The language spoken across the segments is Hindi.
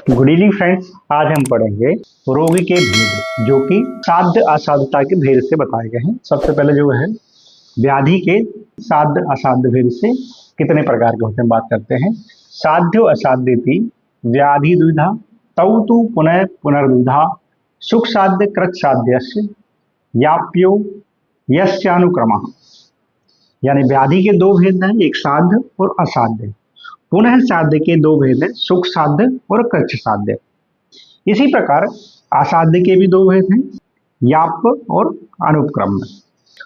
Good evening friends. आज हम पढ़ेंगे रोग के भेद जो कि साध्य असाध्यता के भेद से बताए गए हैं। सबसे पहले जो है व्याधि के साध्य असाध्य भेद से कितने प्रकार के होते हैं बात करते हैं। साध्यो असाध्यति व्याधि द्विधा तौ तु पुनः पुनर्द्विधा सुख साध्य कृत साध्यस्य याप्यो यस्यानुक्रमः। यानी व्याधि के दो भेद हैं, एक साध्य और असाध्य। पुनः साध्य के दो भेद हैं, सुख साध्य और कृच्छ साध्य। इसी प्रकार असाध्य के भी दो भेद हैं, याप और अनुपक्रम।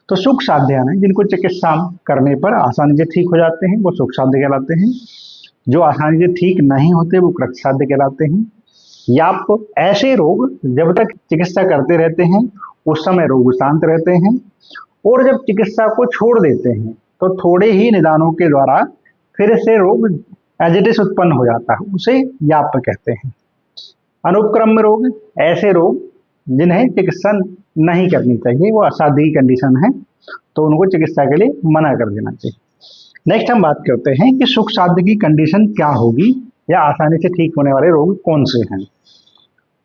तो सुख साध्य यानी जिनको चिकित्सा करने पर आसानी से ठीक हो जाते हैं वो सुख साध्य कहलाते हैं। जो आसानी से ठीक नहीं होते वो कृच्छ साध्य कहलाते हैं। याप ऐसे रोग जब तक चिकित्सा करते रहते हैं उस समय रोग शांत रहते हैं, और जब चिकित्सा को छोड़ देते हैं तो थोड़े ही निदानों के द्वारा फिर से रोग एजिटिस उत्पन्न हो जाता है, उसे याप कहते हैं। अनुपक्रम रोग ऐसे रोग जिन्हें चिकित्सा नहीं करनी चाहिए, वो असाध्य की कंडीशन है, तो उनको चिकित्सा के लिए मना कर देना चाहिए। नेक्स्ट हम बात करते हैं कि सुख साध्य की कंडीशन क्या होगी या आसानी से ठीक होने वाले रोग कौन से हैं।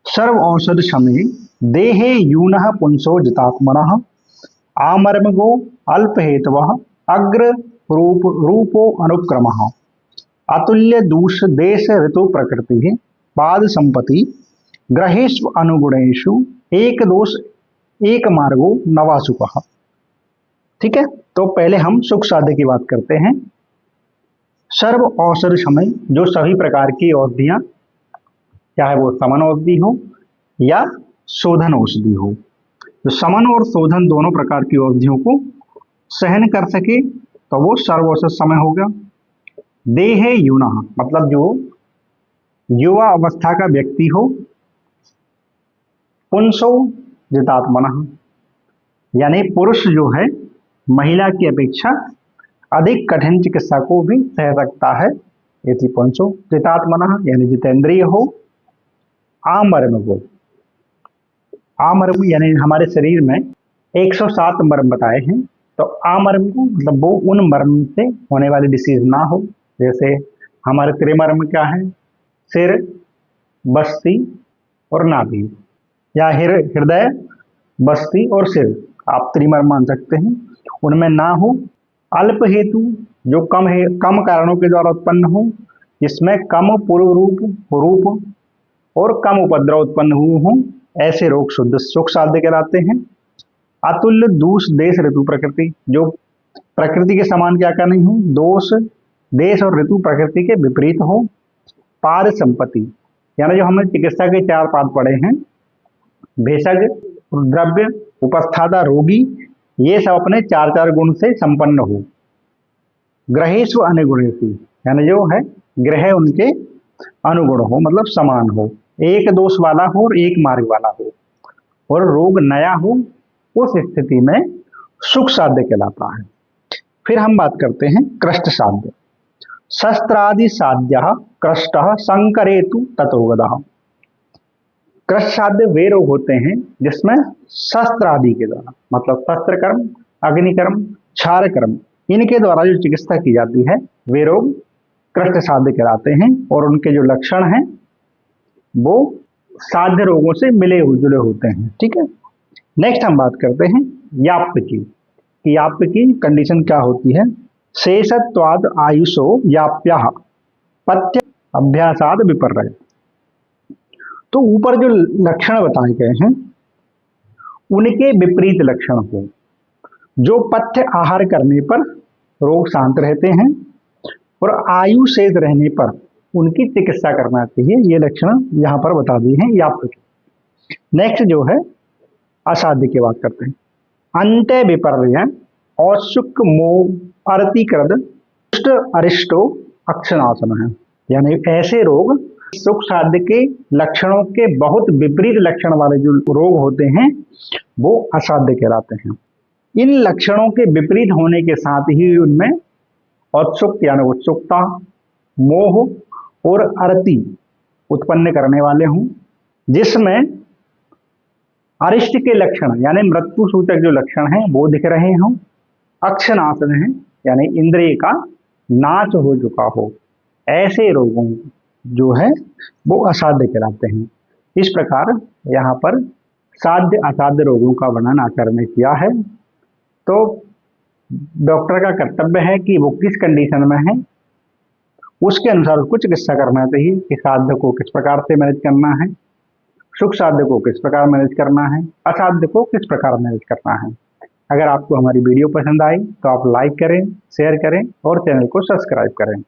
सर्व औषध शमे देहे यूनः पुंसो जितात्मनः आमर्मगो अल्प हेतवः अग्र रूपो अनुपक्रमः अतुल्य दूष देश ऋतु प्रकृति पाद संपत्ति ग्रहेषु अनुगुणेषु एक दोष एक मार्गो नवासुकः। ठीक है, तो पहले हम सुख साध्य की बात करते हैं। सर्व औषध समय जो सभी प्रकार की औषधियां, चाहे वो समन औषधि हो या शोधन औषधि हो, तो समन और शोधन दोनों प्रकार की औषधियों को सहन कर सके तो वो सर्व औषध समय हो गया। देहे यूना मतलब जो युवा अवस्था का व्यक्ति हो, पुंसो जितात्मना यानी पुरुष जो है महिला की अपेक्षा अधिक कठिन चिकित्सा को भी सह सकता है, यदि पुंसो जितात्मना यानी जितेंद्रिय हो। आमर्म को, आमर्म यानी हमारे शरीर में 107 मर्म बताए हैं, तो आमर्म को मतलब वो उन मर्म से होने वाली डिसीज ना हो। जैसे हमारे त्रिमर्म क्या है, सिर, बस्ती और नाभि, या हृदय, बस्ती और सिर, आप त्रिमर्म मान सकते हैं, उनमें ना हो। अल्प हेतु जो कम कारणों के द्वारा उत्पन्न हो, जिसमें कम पूर्व रूप और कम उपद्रव उत्पन्न हुए हों, ऐसे रोग शुद्ध सुख साध्य कहलाते हैं। अतुल्य दूष देश ऋतु प्रकृति जो प्रकृति के समान क्या क्या नहीं हो, दोष देश और ऋतु प्रकृति के विपरीत हो। पाद संपत्ति यानी जो हमने चिकित्सा के 4 पाद पढ़े हैं, भेषज, द्रव्य, उपस्थाता, रोगी, ये सब अपने 4 गुण से संपन्न हो। ग्रहेषु अनुगुणेषु यानी जो है ग्रह उनके अनुगुण हो, मतलब समान हो, एक दोष वाला हो और एक मार्ग वाला हो, और रोग नया हो, उस स्थिति में सुख साध्य कहलाता है। फिर हम बात करते हैं कृष्ट साध्य। शस्त्रादि साध्य कृष्ट संकरेतु ततोगतः। कृष्ट साध्य वे रोग होते हैं जिसमें शस्त्र आदि के द्वारा, मतलब शस्त्र कर्म, अग्निकर्म, क्षार कर्म, इनके द्वारा जो चिकित्सा की जाती है वे रोग कृष्ट साध्य कहलाते हैं, और उनके जो लक्षण हैं वो साध्य रोगों से मिले जुले होते हैं। ठीक है, नेक्स्ट हम बात करते हैं याप की। याप की कंडीशन क्या होती है। शेषत्वाद आयुषो याप्यः पथ्य अभ्यासाद विपर्य। तो ऊपर जो लक्षण बताए गए हैं उनके विपरीत लक्षण हो, जो पथ्य आहार करने पर रोग शांत रहते हैं और आयु शेष रहने पर उनकी चिकित्सा करना चाहिए, ये लक्षण यहाँ पर बता दिए हैं याप के। नेक्स्ट जो है असाध्य की बात करते हैं। अंत्य विपर्य औत्सुक मोह अरतिकृत दुष्ट अरिष्टो अक्षनाशन है। यानी ऐसे रोग सुख साध्य के लक्षणों के बहुत विपरीत लक्षण वाले जो रोग होते हैं वो असाध्य कहलाते हैं। इन लक्षणों के विपरीत होने के साथ ही उनमें औत्सुक यानी उत्सुकता, मोह और अरति उत्पन्न करने वाले हों, जिसमें अरिष्ट के लक्षण यानी मृत्यु सूचक जो लक्षण हैं वो दिख रहे हों, अक्षनाशन है यानी इंद्रिय का नाश हो चुका हो, ऐसे रोगों जो है वो असाध्य कहलाते हैं। इस प्रकार यहाँ पर साध्य असाध्य रोगों का वर्णन आचार्य ने किया है। तो डॉक्टर का कर्तव्य है कि वो किस कंडीशन में है उसके अनुसार उसको चिकित्सा करना चाहिए कि साध्य को किस प्रकार से मैनेज करना है, सुख साध्य को किस प्रकार मैनेज करना है, असाध्य को किस प्रकार मैनेज करना है। अगर आपको हमारी वीडियो पसंद आई तो आप लाइक करें, शेयर करें और चैनल को सब्सक्राइब करें।